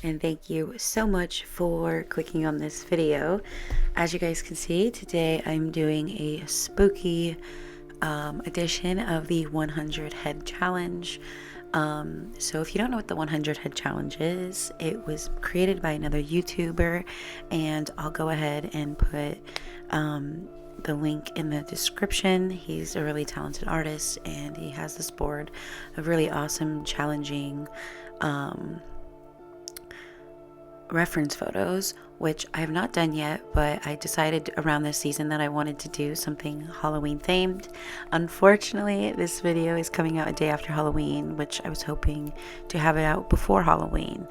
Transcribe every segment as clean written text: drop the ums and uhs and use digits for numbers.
and thank you so much for clicking on this video. As you guys can see, today I'm doing a spooky edition of the 100 head challenge. So if you don't know what the 100 head challenge is, it was created by another YouTuber, and I'll go ahead and put the link in the description. He's a really talented artist, and he has this board of really awesome, challenging reference photos, which I have not done yet, but I decided around this season that I wanted to do something Halloween themed. Unfortunately, this video is coming out a day after Halloween, which I was hoping to have it out before Halloween.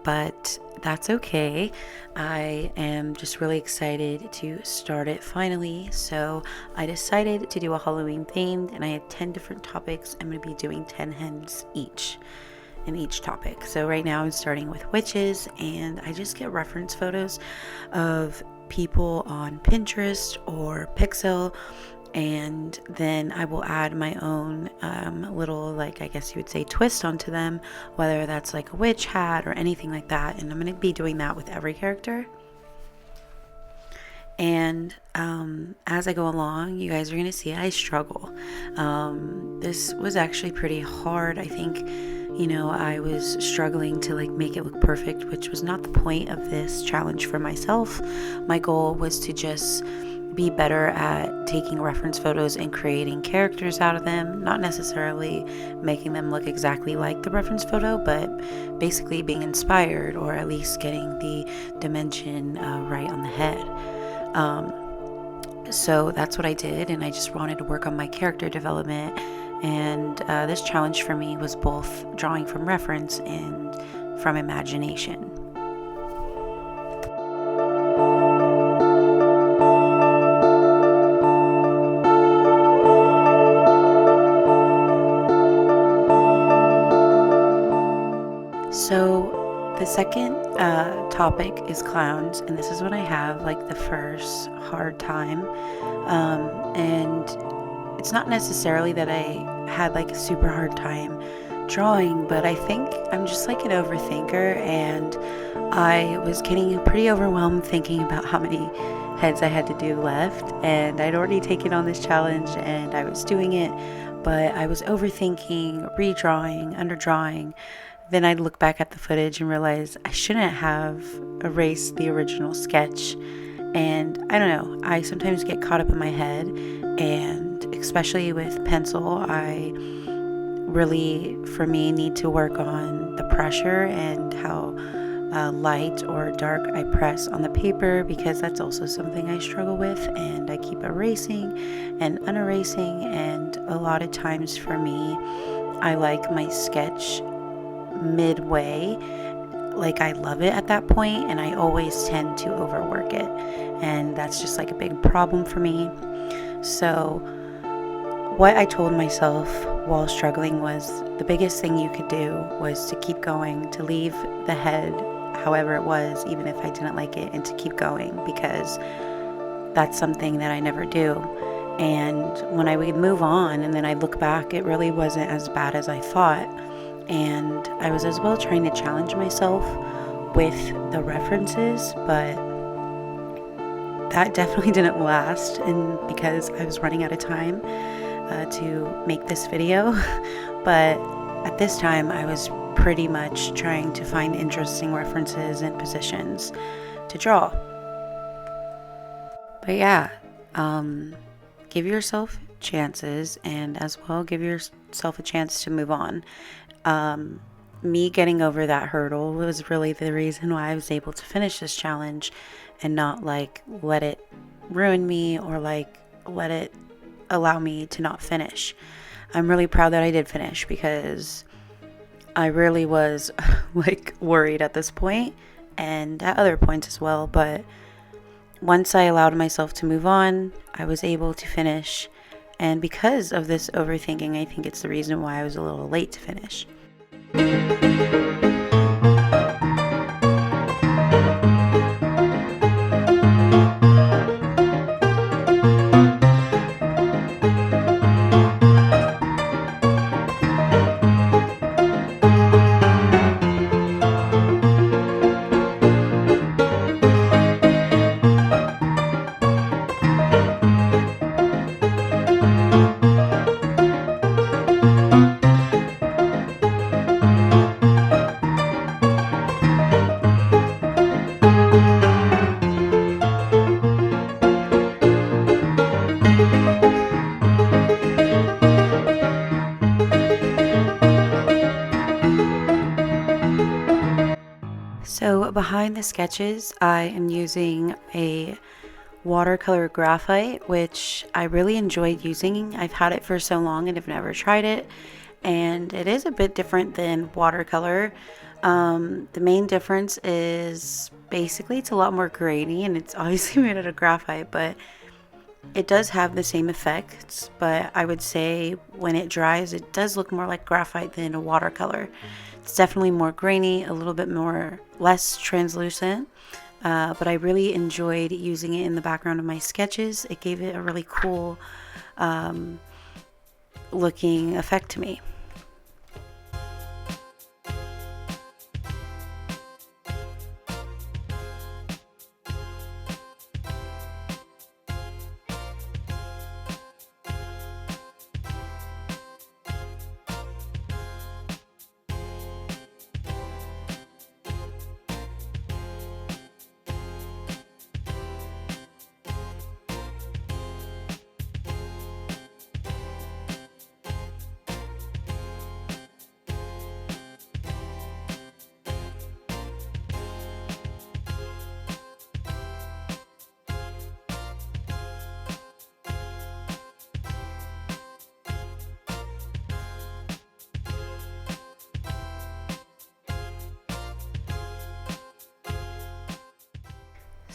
But that's okay. I am just really excited to start it finally. So I decided to do a Halloween themed, and I had 10 different topics. I'm going to be doing 10 heads each in each topic. So right now I'm starting with witches, and I just get reference photos of people on Pinterest or Pixel, and then I will add my own little, like, I guess you would say, twist onto them, whether that's like a witch hat or anything like that. And I'm going to be doing that with every character. And as I go along, you guys are going to see I struggle. This was actually pretty hard. I think, you know, I was struggling to like make it look perfect, which was not the point of this challenge for myself. My goal was to just be better at taking reference photos and creating characters out of them, not necessarily making them look exactly like the reference photo, but basically being inspired, or at least getting the dimension right on the head. So that's what I did, and I just wanted to work on my character development. And this challenge for me was both drawing from reference and from imagination. So the second topic is clowns, and this is when I have like the first hard time. And it's not necessarily that I had like a super hard time drawing, but I think I'm just like an overthinker, and I was getting pretty overwhelmed thinking about how many heads I had to do left. And I'd already taken on this challenge and I was doing it, but I was overthinking, redrawing, underdrawing. Then I'd look back at the footage and realize I shouldn't have erased the original sketch. And I don't know, I sometimes get caught up in my head, and especially with pencil, I really, for me, need to work on the pressure and how light or dark I press on the paper, because that's also something I struggle with, and I keep erasing and unerasing. And a lot of times for me, I like my sketch midway, like I love it at that point, and I always tend to overwork it, and that's just like a big problem for me. So what I told myself while struggling was the biggest thing you could do was to keep going, to leave the head however it was, even if I didn't like it, and to keep going, because that's something that I never do. And when I would move on and then I look back, it really wasn't as bad as I thought. And I was as well trying to challenge myself with the references, but that definitely didn't last, and because I was running out of time to make this video. But at this time I was pretty much trying to find interesting references and positions to draw. But yeah, give yourself chances, and as well give yourself a chance to move on. Me getting over that hurdle was really the reason why I was able to finish this challenge, and not like let it ruin me, or like let it allow me to not finish. I'm really proud that I did finish, because I really was like worried at this point, and at other points as well. But once I allowed myself to move on, I was able to finish. And because of this overthinking, I think it's the reason why I was a little late to finish. the sketches, I am using a watercolor graphite, which I really enjoyed using. I've had it for so long and I've never tried it, and it is a bit different than watercolor. The main difference is basically it's a lot more grainy, and it's obviously made out of graphite, but it does have the same effects. But I would say when it dries, it does look more like graphite than a watercolor. It's definitely more grainy, a little bit more less translucent. But I really enjoyed using it in the background of my sketches. It gave it a really cool looking effect to me.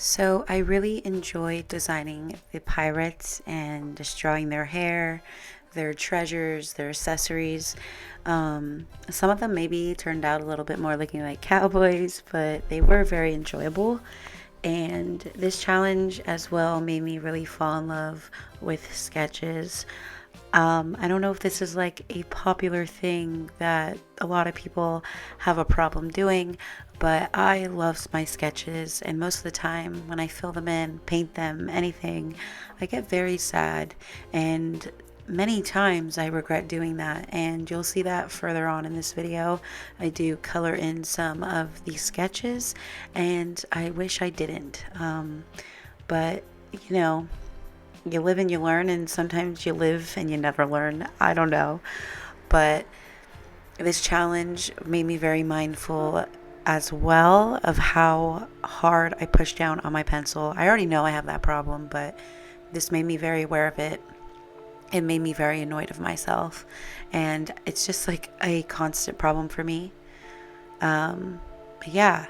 So I really enjoyed designing the pirates and just drawing their hair, their treasures, their accessories. Some of them maybe turned out a little bit more looking like cowboys, but they were very enjoyable. And this challenge as well made me really fall in love with sketches. I don't know if this is like a popular thing that a lot of people have a problem doing, but I love my sketches, and most of the time when I fill them in, paint them, anything, I get very sad, and many times I regret doing that, and you'll see that further on in this video. I do color in some of these sketches, and I wish I didn't, but you know, you live and you learn, and sometimes you live and you never learn. I don't know. But this challenge made me very mindful as well of how hard I push down on my pencil. I already know I have that problem, but this made me very aware of it. It made me very annoyed of myself. And it's just like a constant problem for me. But yeah.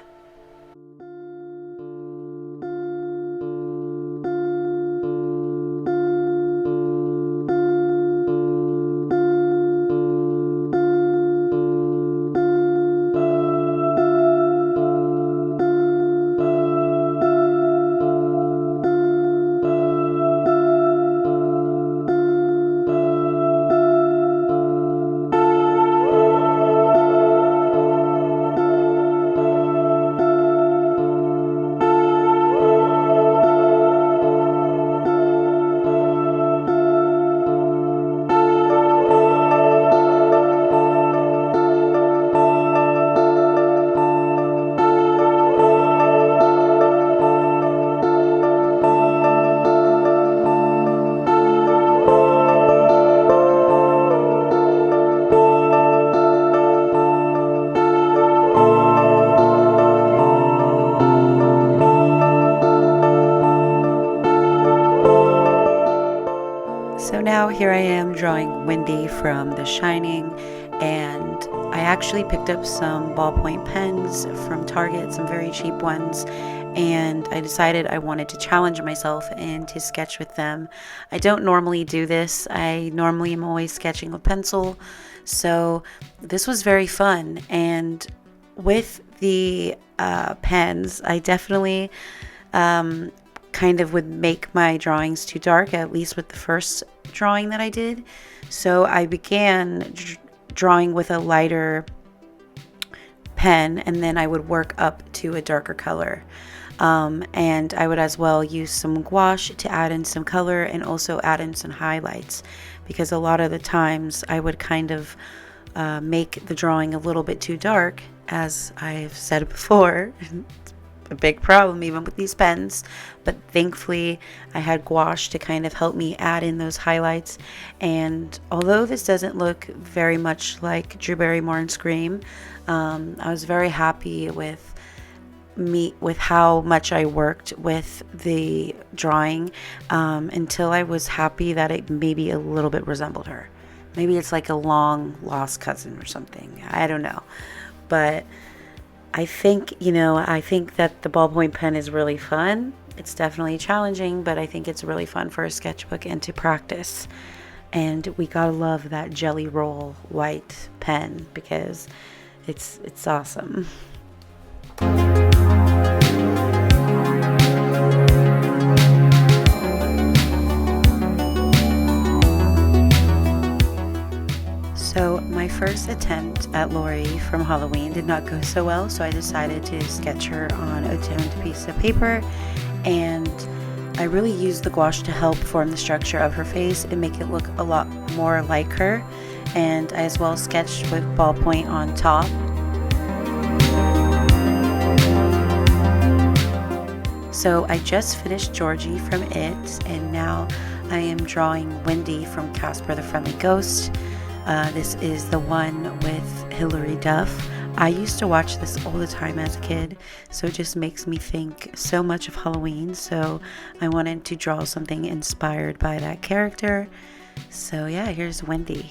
So now here I am drawing Wendy from The Shining, and I actually picked up some ballpoint pens from Target, some very cheap ones, and I decided I wanted to challenge myself and to sketch with them. I don't normally do this. I normally am always sketching with pencil, so this was very fun. And with the pens, I definitely kind of would make my drawings too dark, at least with the first drawing that I did. So I began drawing with a lighter pen, and then I would work up to a darker color. And I would as well use some gouache to add in some color and also add in some highlights, because a lot of the times I would kind of make the drawing a little bit too dark, as I've said before. A big problem even with these pens, but thankfully I had gouache to kind of help me add in those highlights. And although this doesn't look very much like Drew Barrymore in Scream, I was very happy with me with how much I worked with the drawing until I was happy that it maybe a little bit resembled her. Maybe it's like a long lost cousin or something. I don't know. But I think that the ballpoint pen is really fun. It's definitely challenging, but I think it's really fun for a sketchbook and to practice. And we gotta love that Jelly Roll white pen because it's awesome. So my first attempt at Lori from Halloween did not go so well, so I decided to sketch her on a toned piece of paper, and I really used the gouache to help form the structure of her face and make it look a lot more like her, and I as well sketched with ballpoint on top. So I just finished Georgie from It, and now I am drawing Wendy from Casper the Friendly Ghost. This is the one with Hilary Duff. I used to watch this all the time as a kid, so it just makes me think so much of Halloween. So I wanted to draw something inspired by that character. So yeah, here's Wendy.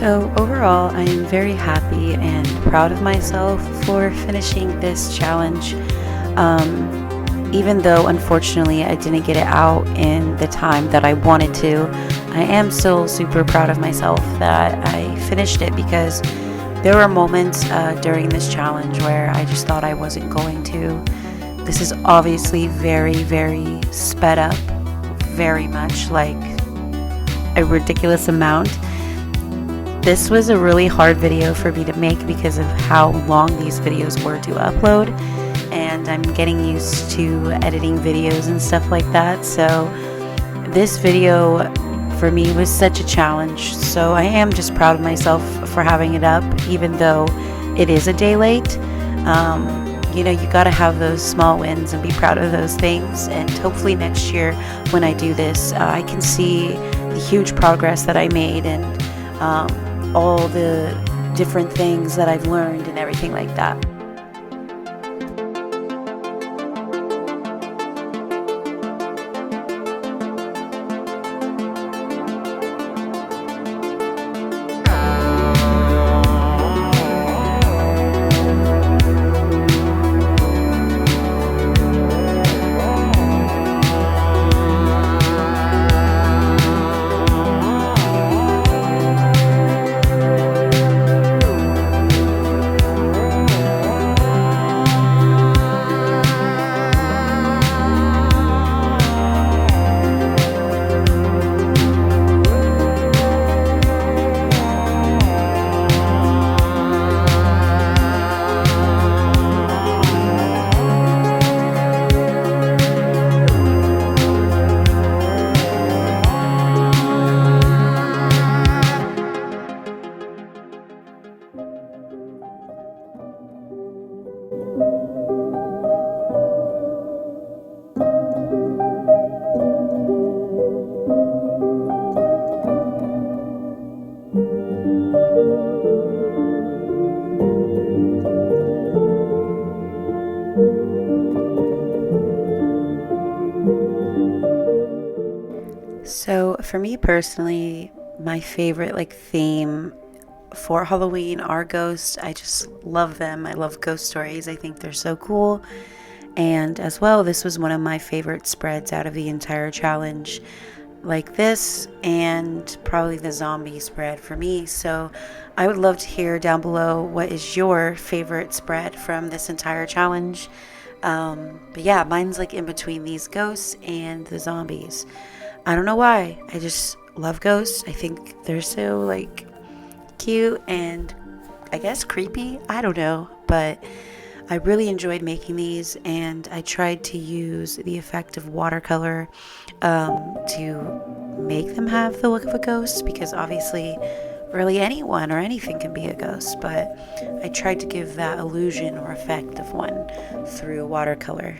So overall, I am very happy and proud of myself for finishing this challenge. Even though unfortunately I didn't get it out in the time that I wanted to, I am still super proud of myself that I finished it, because there were moments during this challenge where I just thought I wasn't going to. This is obviously very, very sped up, very much like a ridiculous amount. This was a really hard video for me to make because of how long these videos were to upload, and I'm getting used to editing videos and stuff like that. So this video for me was such a challenge. So I am just proud of myself for having it up, even though it is a day late. You gotta have those small wins and be proud of those things, and hopefully next year when I do this, I can see the huge progress that I made, and all the different things that I've learned and everything like that. So for me personally, my favorite theme for Halloween are ghosts. I just love them. I love ghost stories. I think they're so cool. And as well, this was one of my favorite spreads out of the entire challenge, like this and probably the zombie spread for me. So I would love to hear down below, what is your favorite spread from this entire challenge? But yeah, mine's like in between these ghosts and the zombies. I don't know why. I just love ghosts. I think they're so like cute and I guess creepy. I don't know, but I really enjoyed making these, and I tried to use the effect of watercolor to make them have the look of a ghost, because obviously really anyone or anything can be a ghost, but I tried to give that illusion or effect of one through watercolor.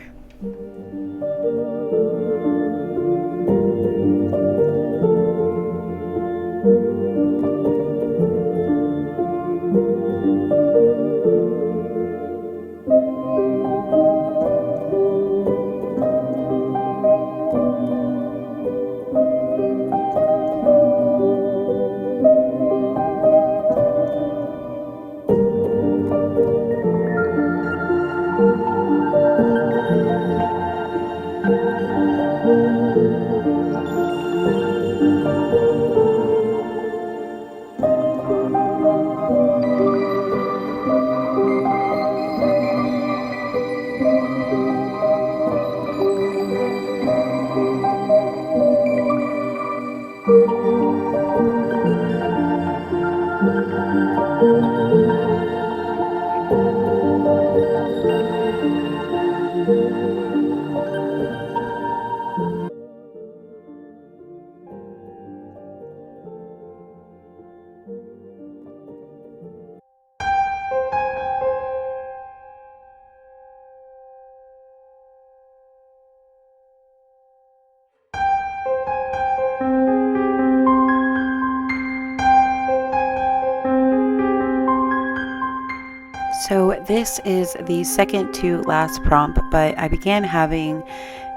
So this is the second to last prompt, but I began having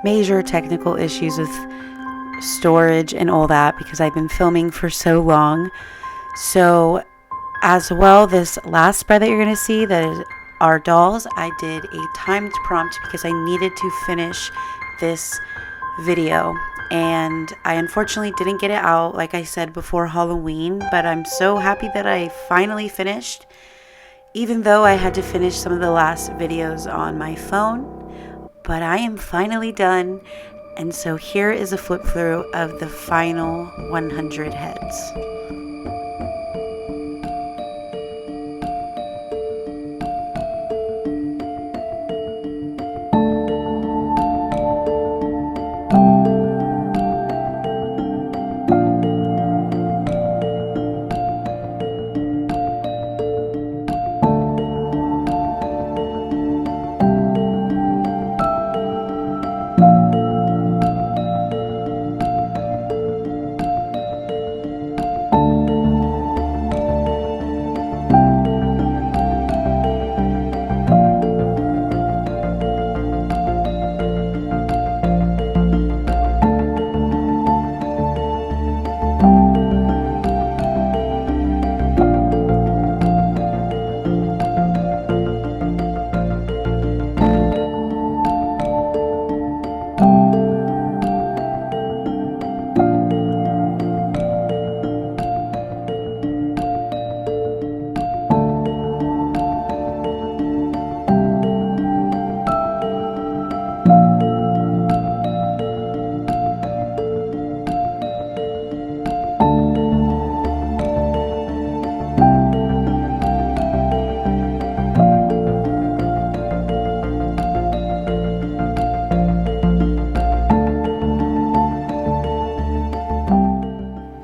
major technical issues with storage and all that because I've been filming for so long. So as well, this last spread that you're going to see, that is our dolls, I did a timed prompt because I needed to finish this video, and I unfortunately didn't get it out, like I said, before Halloween, but I'm so happy that I finally finished, even though I had to finish some of the last videos on my phone. But I am finally done, and so here is a flip through of the final 100 heads.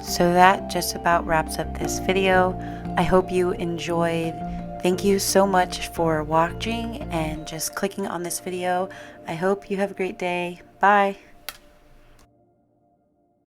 So that just about wraps up this video. I hope you enjoyed. Thank you so much for watching and just clicking on this video. I hope you have a great day. Bye.